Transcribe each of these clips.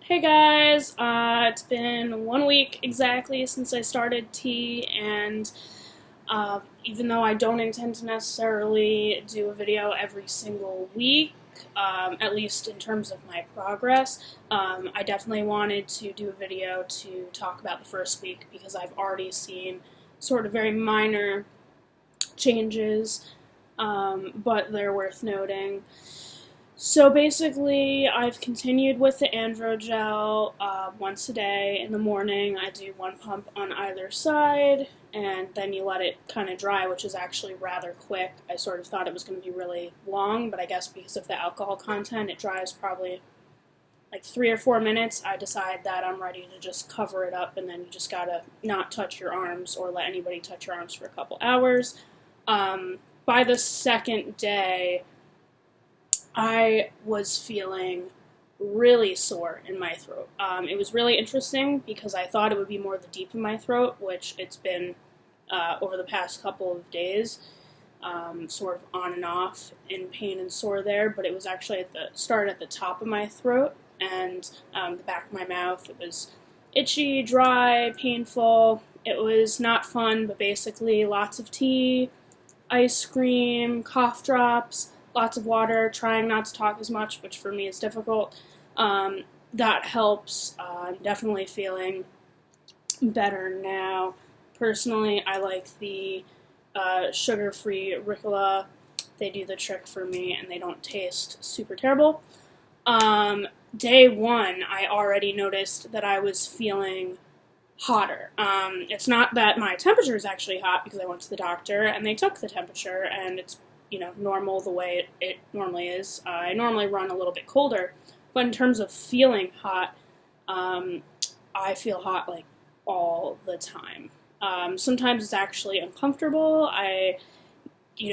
Hey guys, it's been 1 week exactly since I started tea, and even though I don't intend to necessarily do a video every single week, at least in terms of my progress, I definitely wanted to do a video to talk about the first week because I've already seen sort of very minor changes, but they're worth noting. So basically, I've continued with the androgel once a day. In the morning, I do one pump on either side, and then you let it kind of dry, which is actually rather quick. I sort of thought it was going to be really long, but I guess because of the alcohol content, it dries probably like 3 or 4 minutes. I decide that I'm ready to just cover it up, and then you just gotta not touch your arms or let anybody touch your arms for a couple hours. By the second day, I was feeling really sore in my throat. It was really interesting because I thought it would be more the deep of my throat, which it's been over the past couple of days, sort of on and off in pain and sore there, but it was actually started at the top of my throat and the back of my mouth. It was itchy, dry, painful. It was not fun, but basically lots of tea, ice cream, cough drops, lots of water, trying not to talk as much, which for me is difficult. That helps. I'm definitely feeling better now. Personally, I like the sugar-free Ricola. They do the trick for me, and they don't taste super terrible. Day one, I already noticed that I was feeling hotter. It's not that my temperature is actually hot because I went to the doctor and they took the temperature and it's normal the way it normally is. I normally run a little bit colder, but in terms of feeling hot, I feel hot like all the time. Sometimes it's actually uncomfortable. I,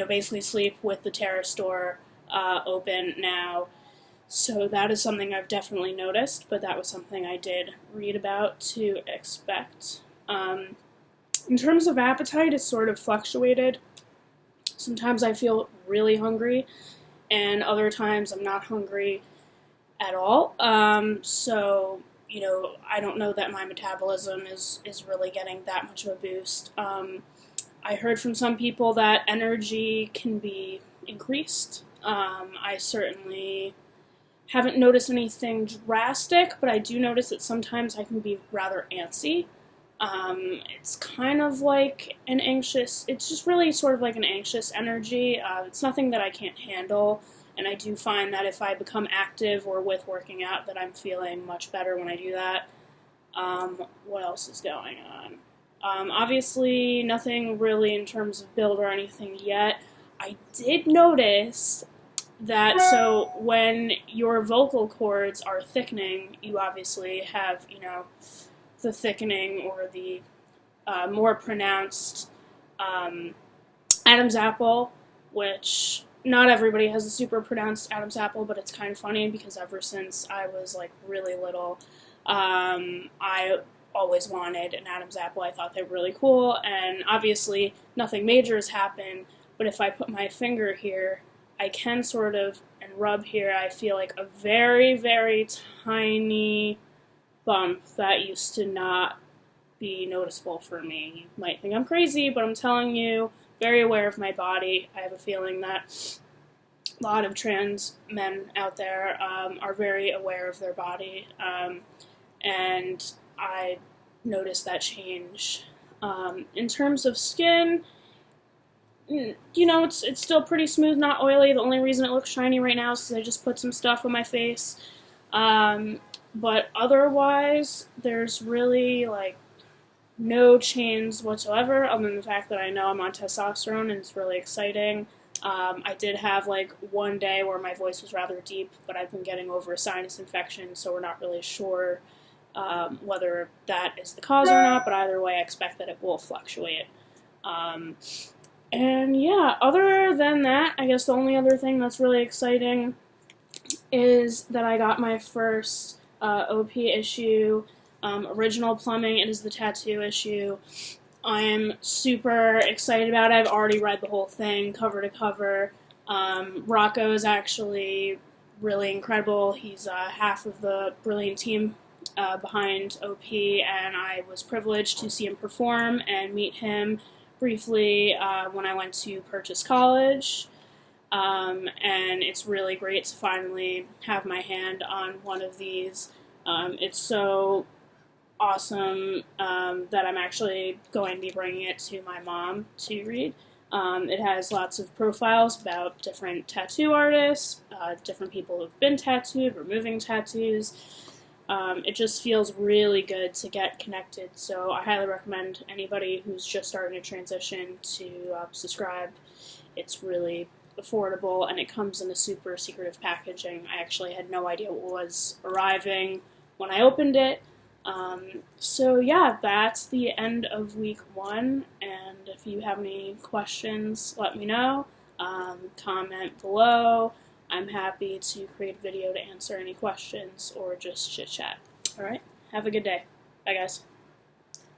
basically sleep with the terrace door open now, so that is something I've definitely noticed, but that was something I did read about to expect. In terms of appetite, it's sort of fluctuated. Sometimes I feel really hungry, and other times I'm not hungry at all. I don't know that my metabolism is really getting that much of a boost. I heard from some people that energy can be increased. I certainly haven't noticed anything drastic, but I do notice that sometimes I can be rather antsy. It's kind of like it's just really sort of like an anxious energy. It's nothing that I can't handle, and I do find that if I become active or with working out that I'm feeling much better when I do that. What else is going on? Obviously, nothing really in terms of build or anything yet. I did notice that, so when your vocal cords are thickening, you obviously have, the thickening or the more pronounced Adam's apple, which not everybody has a super pronounced Adam's apple, but it's kind of funny because ever since I was like really little, I always wanted an Adam's apple. I thought they were really cool, and obviously nothing major has happened, but if I put my finger here, I can sort of, and rub here, I feel like a very, very tiny bump that used to not be noticeable for me. You might think I'm crazy, but I'm telling you, very aware of my body. I have a feeling that a lot of trans men out there are very aware of their body, and I noticed that change. In terms of skin, it's still pretty smooth, not oily. The only reason it looks shiny right now is because I just put some stuff on my face. But otherwise, there's really, no change whatsoever, other than the fact that I know I'm on testosterone, and it's really exciting. I did have, one day where my voice was rather deep, but I've been getting over a sinus infection, so we're not really sure whether that is the cause or not, but either way, I expect that it will fluctuate. And yeah, other than that, I guess the only other thing that's really exciting is that I got my first OP issue, original plumbing. It is the tattoo issue. I am super excited about it. I've already read the whole thing, cover to cover. Rocco is actually really incredible. He's half of the brilliant team behind OP, and I was privileged to see him perform and meet him briefly when I went to Purchase College. And it's really great to finally have my hand on one of these. It's so awesome that I'm actually going to be bringing it to my mom to read. It has lots of profiles about different tattoo artists, different people who've been tattooed, removing tattoos. It just feels really good to get connected, so I highly recommend anybody who's just starting to transition to subscribe. It's really affordable, and it comes in a super secretive packaging. I actually had no idea what was arriving when I opened it. So yeah, that's the end of week 1, and if you have any questions, let me know. Comment below. I'm happy to create a video to answer any questions or just chit chat. Alright, have a good day. Bye guys.